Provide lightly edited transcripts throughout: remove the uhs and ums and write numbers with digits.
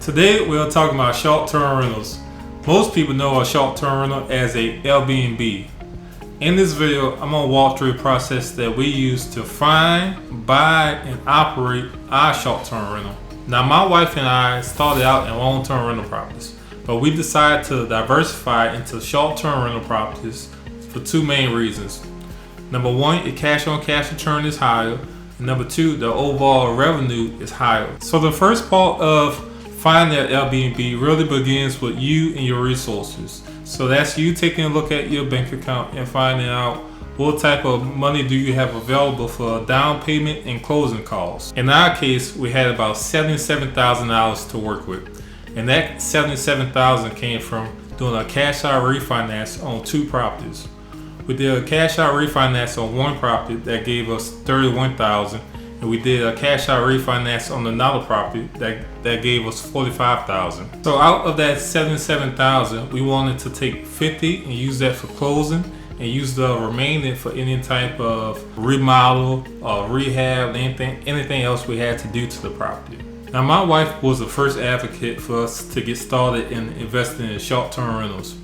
Today we're talking about short-term rentals. Most people know a short-term rental as a Airbnb. In this video, I'm going to walk through the process that we use to find, buy, and operate our short-term rental. Now, my wife and I started out in long-term rental properties, but we decided to diversify into short-term rental properties for two main reasons. Number one, the cash-on-cash return is higher. And number two, the overall revenue is higher. So the first part of finding that Airbnb really begins with you and your resources. So that's you taking a look at your bank account and finding out what type of money do you have available for down payment and closing costs. In our case, we had about $77,000 to work with. And that $77,000 came from doing a cash out refinance on two properties. We did a cash out refinance on one property that gave us $31,000, and we did a cash out refinance on another property that gave us $45,000. So out of that $77,000, we wanted to take $50,000 and use that for closing, and use the remaining for any type of remodel or rehab, anything else we had to do to the property. Now, my wife was the first advocate for us to get started in investing in short-term rentals.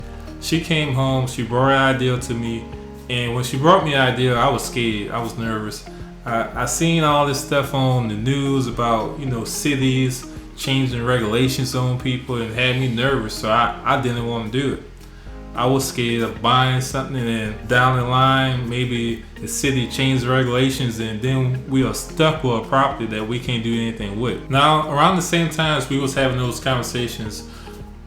She came home, she brought an idea to me, and when she brought me the idea, I was scared, I was nervous. I seen all this stuff on the news about, cities changing regulations on people, and had me nervous, so I didn't want to do it. I was scared of buying something and then down the line, maybe the city changed the regulations and then we are stuck with a property that we can't do anything with. Now, around the same time as we was having those conversations,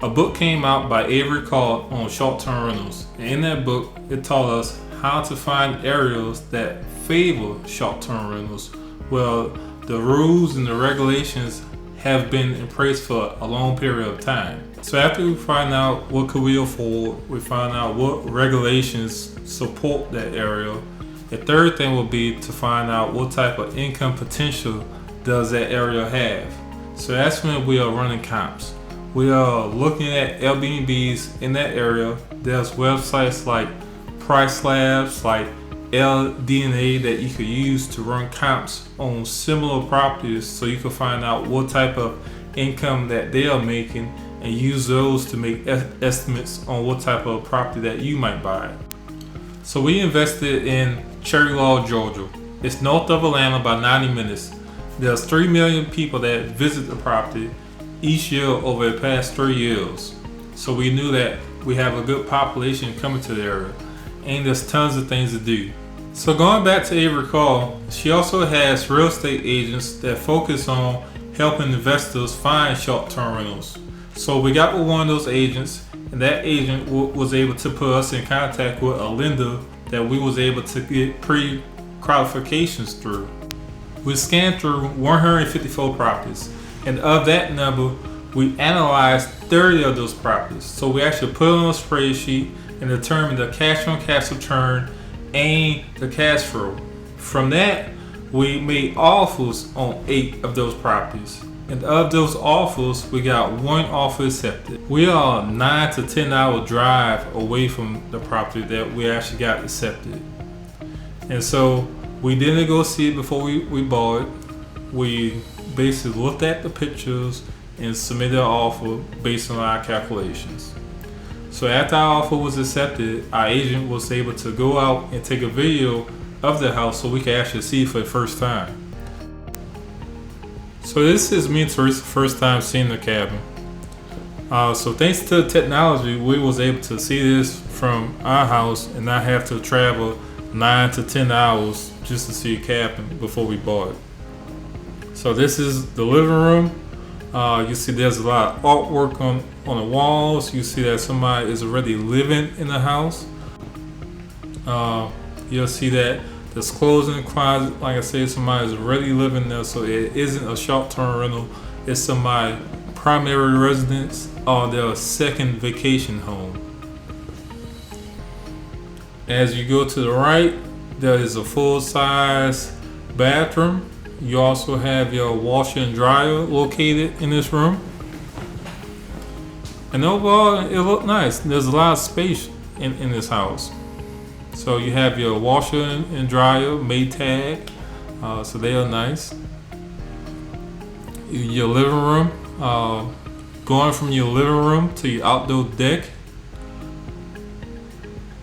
a book came out by Avery called on short-term rentals. And in that book, it taught us how to find areas that favor short-term rentals. Well, the rules and the regulations have been in place for a long period of time. So after we find out what could we afford, we find out what regulations support that area. The third thing will be to find out what type of income potential does that area have. So that's when we are running comps. We are looking at Airbnbs in that area. There's websites like Price Labs, like LDNA that you could use to run comps on similar properties, so you can find out what type of income that they are making and use those to make estimates on what type of property that you might buy. So we invested in Cherry Law, Georgia. It's north of Atlanta by 90 minutes. There's 3 million people that visit the property each year over the past 3 years. So we knew that we have a good population coming to the area, and there's tons of things to do. So going back to Avery Call, she also has real estate agents that focus on helping investors find short-term rentals. So we got with one of those agents, and that agent was able to put us in contact with a lender that we was able to get pre-qualifications through. We scanned through 154 properties, and of that number, we analyzed 30 of those properties. So we actually put it on a spreadsheet and determined the cash-on-cash return and the cash flow. From that, we made offers on 8 of those properties. And of those offers, we got one offer accepted. We are a 9 to 10 hour drive away from the property that we actually got accepted. And so we didn't go see it before we bought it. We basically looked at the pictures and submitted an offer based on our calculations. So after our offer was accepted, our agent was able to go out and take a video of the house so we could actually see it for the first time. So this is me and Teresa's first time seeing the cabin. So thanks to the technology, we was able to see this from our house and not have to travel 9 to 10 hours just to see a cabin before we bought it. So this is the living room. You see there's a lot of artwork on the walls. You see that somebody is already living in the house. You'll see that there's clothes in the closet. Like I said, somebody's already living there, so it isn't a short-term rental. It's somebody's primary residence or their second vacation home. As you go to the right, there is a full-size bathroom. You also have your washer and dryer located in this room. And overall, it looked nice. There's a lot of space in this house. So you have your washer and dryer Maytag, so they are nice. Your living room, Going from your living room to your outdoor deck,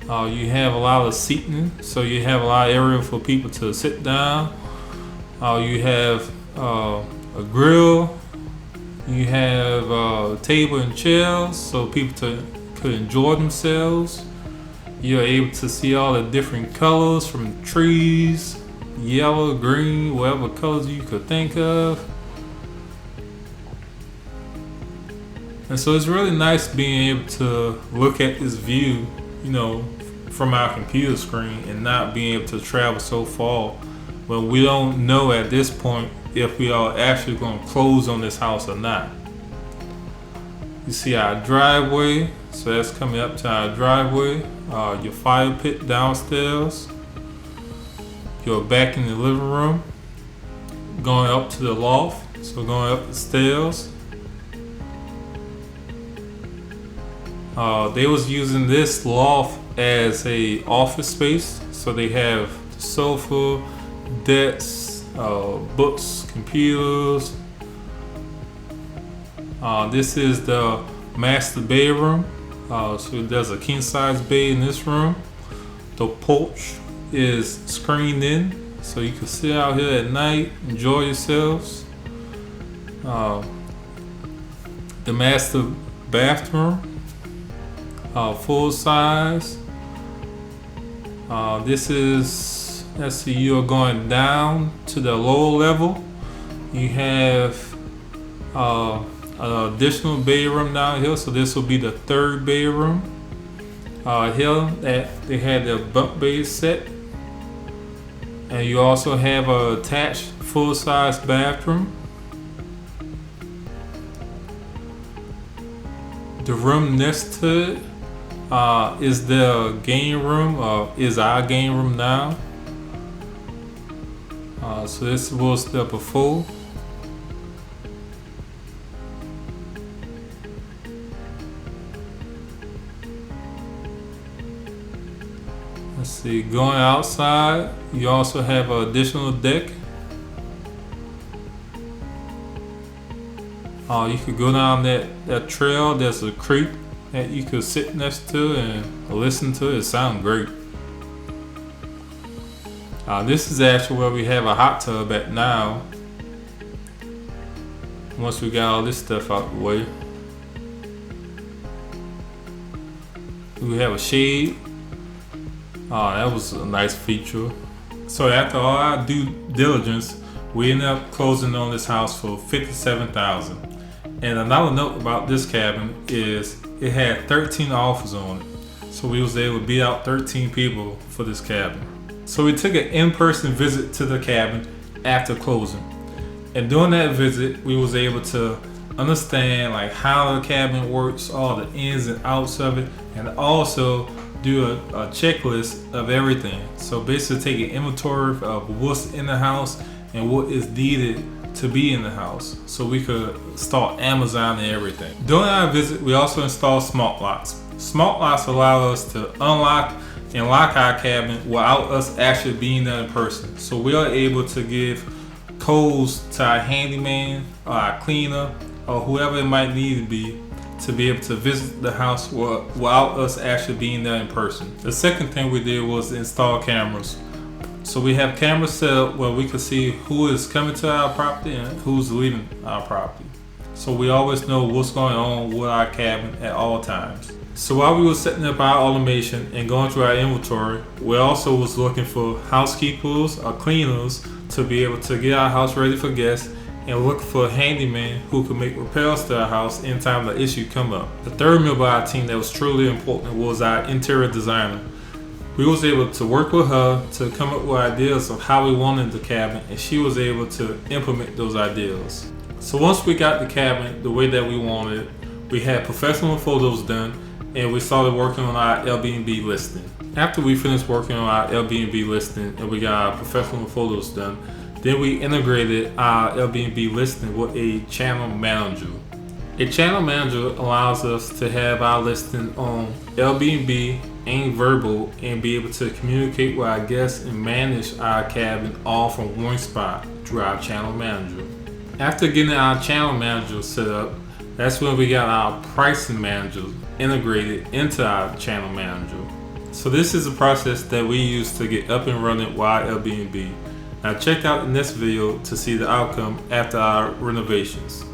you have a lot of seating, so you have a lot of area for people to sit down. You have a grill, you have a table and chairs so people could enjoy themselves. You're able to see all the different colors from trees, yellow, green, whatever colors you could think of. And so it's really nice being able to look at this view, from our computer screen and not being able to travel so far when we don't know at this point if we are actually going to close on this house or not. You see our driveway, so that's coming up to our driveway. Your fire pit downstairs. You're back in the living room, going up to the loft, so going up the stairs. They was using this loft as a office space, so they have sofa, desks, books, computers. This is the master bedroom. So there's a king size bed in this room. The porch is screened in, so you can sit out here at night, enjoy yourselves. The master bathroom. Full size. This is, let's see, you're going down to the lower level. You have an additional bedroom down here, so this will be the third bedroom. Here they had their bunk bed set, and you also have a attached full size bathroom. The room next to it is the game room, is our game room now. So this was the before. Let's see, going outside, you also have an additional deck. You could go down that trail. There's a creek that you could sit next to and listen to. It sounds great. This is actually where we have a hot tub at now. Once we got all this stuff out the way. We have a shade. That was a nice feature. So after all our due diligence, we ended up closing on this house for $57,000. And another note about this cabin is it had 13 offers on it. So we was able to beat out 13 people for this cabin. So we took an in-person visit to the cabin after closing. And during that visit, we was able to understand how the cabin works, all the ins and outs of it, and also do a checklist of everything. So basically take an inventory of what's in the house and what is needed to be in the house, so we could start Amazon and everything. During our visit, we also installed smart locks. Smart locks allow us to unlock and lock our cabin without us actually being there in person. So we are able to give codes to our handyman or our cleaner or whoever it might need to be able to visit the house without us actually being there in person. The second thing we did was install cameras. So we have cameras set up where we can see who is coming to our property and who's leaving our property. So we always know what's going on with our cabin at all times. So while we were setting up our automation and going through our inventory, we also was looking for housekeepers or cleaners to be able to get our house ready for guests, and look for a handyman who could make repairs to our house anytime the issue come up. The third member of our team that was truly important was our interior designer. We was able to work with her to come up with ideas of how we wanted the cabin, and she was able to implement those ideas. So once we got the cabin the way that we wanted, we had professional photos done, and we started working on our Airbnb listing. After we finished working on our Airbnb listing and we got our professional photos done, then we integrated our Airbnb listing with a channel manager. A channel manager allows us to have our listing on Airbnb and Verbal and be able to communicate with our guests and manage our cabin all from one spot through our channel manager. After getting our channel manager set up, That's when we got our pricing manager integrated into our channel manager. So this is a process that we use to get up and running while Airbnb. Now check out the next video to see the outcome after our renovations.